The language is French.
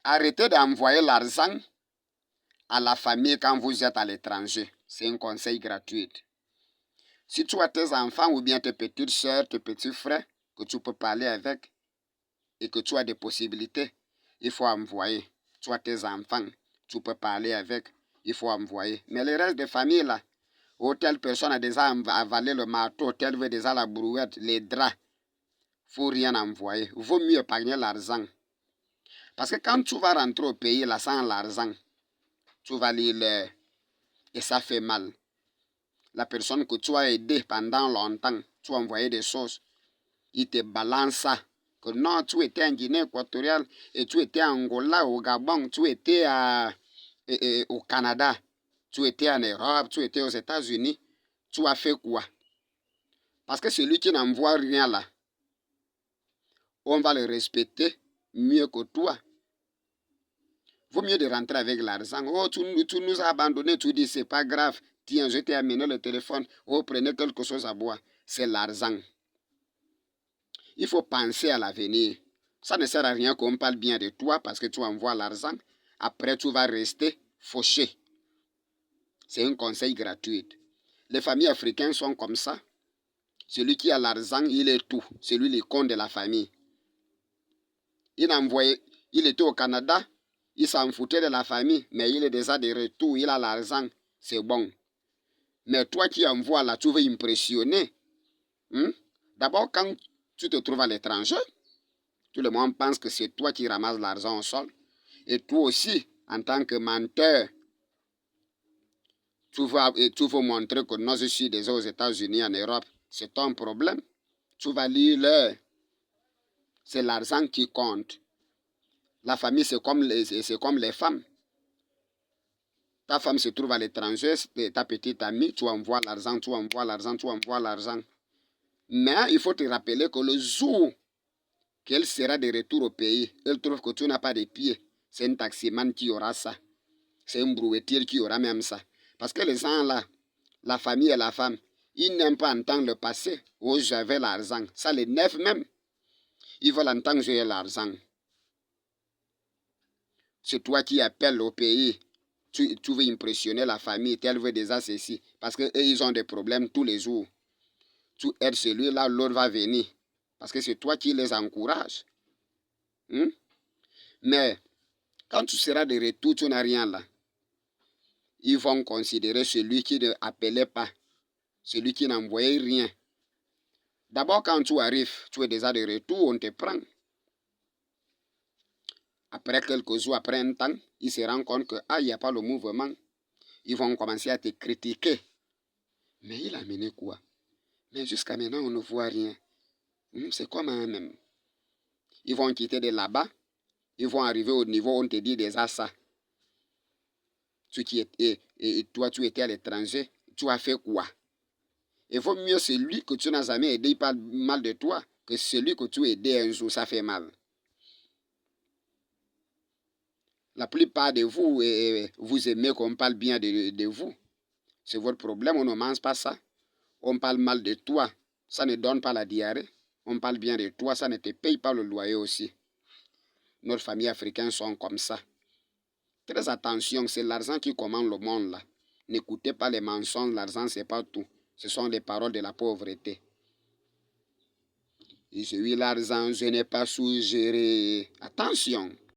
Arrêtez d'envoyer l'argent à la famille quand vous êtes à l'étranger. C'est un conseil gratuit. Si tu as tes enfants ou bien tes petites soeurs, tes petits frères que tu peux parler avec et que tu as des possibilités, il faut envoyer. Tu as tes enfants, tu peux parler avec, il faut envoyer. Mais le reste des familles là, où telle personne a déjà avalé le marteau, telle veut déjà la brouette, les draps, il ne faut rien envoyer. Il vaut mieux épargner l'argent. Parce que quand tu vas rentrer au pays là sans l'argent, tu vas lire et ça fait mal. La personne que tu as aidée pendant longtemps, tu as envoyé des choses, il te balance ça. Que non, tu étais en Guinée équatoriale et tu étais en Angola, au Gabon, tu étais au Canada, tu étais en Europe, tu étais aux États-Unis. Tu as fait quoi? Parce que celui qui n'envoie rien là, on va le respecter mieux que toi. Vaut mieux de rentrer avec l'argent. Oh, tu nous as abandonnés, tu dis, c'est pas grave. Tiens, je t'ai amené le téléphone. Oh, prenez quelque chose à boire. C'est l'argent. Il faut penser à l'avenir. Ça ne sert à rien qu'on parle bien de toi parce que tu envoies l'argent. Après, tu vas rester fauché. C'est un conseil gratuit. Les familles africaines sont comme ça. Celui qui a l'argent, il est tout. C'est lui le con de la famille. Il était au Canada. Il s'en foutait de la famille, mais il est déjà de retour, il a l'argent, c'est bon. Mais toi qui envoies là, tu veux impressionner. D'abord, quand tu te trouves à l'étranger, tout le monde pense que c'est toi qui ramasses l'argent au sol. Et toi aussi, en tant que menteur, tu veux montrer que non, je suis déjà aux États-Unis, en Europe. C'est ton problème. Tu vas lire l'heure. C'est l'argent qui compte. La famille, c'est comme les femmes. Ta femme se trouve à l'étranger, ta petite amie, tu envoies l'argent, tu envoies l'argent, tu envoies l'argent. Mais il faut te rappeler que le jour qu'elle sera de retour au pays, elle trouve que tu n'as pas de pieds. C'est un taximan qui aura ça. C'est un brouetier qui aura même ça. Parce que les gens là, la famille et la femme, ils n'aiment pas entendre le passé où j'avais l'argent. Ça les nerve même. Ils veulent entendre que j'ai l'argent. C'est toi qui appelles au pays. Tu veux impressionner la famille, tel veut déjà ceci. Parce qu'eux, ils ont des problèmes tous les jours. Tu aides celui-là, l'autre va venir. Parce que c'est toi qui les encourages. Mais quand tu seras de retour, tu n'as rien là. Ils vont considérer celui qui ne appelait pas, celui qui n'envoyait rien. D'abord, quand tu arrives, tu es déjà de retour, on te prend. Après quelques jours, après un temps, ils se rendent compte que, il n'y a pas le mouvement. Ils vont commencer à te critiquer. Mais il a mené quoi? Mais jusqu'à maintenant, on ne voit rien. C'est comme un même. Ils vont quitter de là-bas. Ils vont arriver au niveau où on te dit déjà ça. Toi, tu étais à l'étranger. Tu as fait quoi? Il vaut mieux celui que tu n'as jamais aidé, il parle mal de toi, que celui que tu as aidé un jour, ça fait mal. La plupart de vous, vous aimez qu'on parle bien de vous. C'est votre problème, on ne mange pas ça. On parle mal de toi, ça ne donne pas la diarrhée. On parle bien de toi, ça ne te paye pas le loyer aussi. Nos familles africaines sont comme ça. Très attention, c'est l'argent qui commande le monde là. N'écoutez pas les mensonges, l'argent c'est pas tout. Ce sont les paroles de la pauvreté. J'ai eu l'argent, je n'ai pas su gérer. Attention.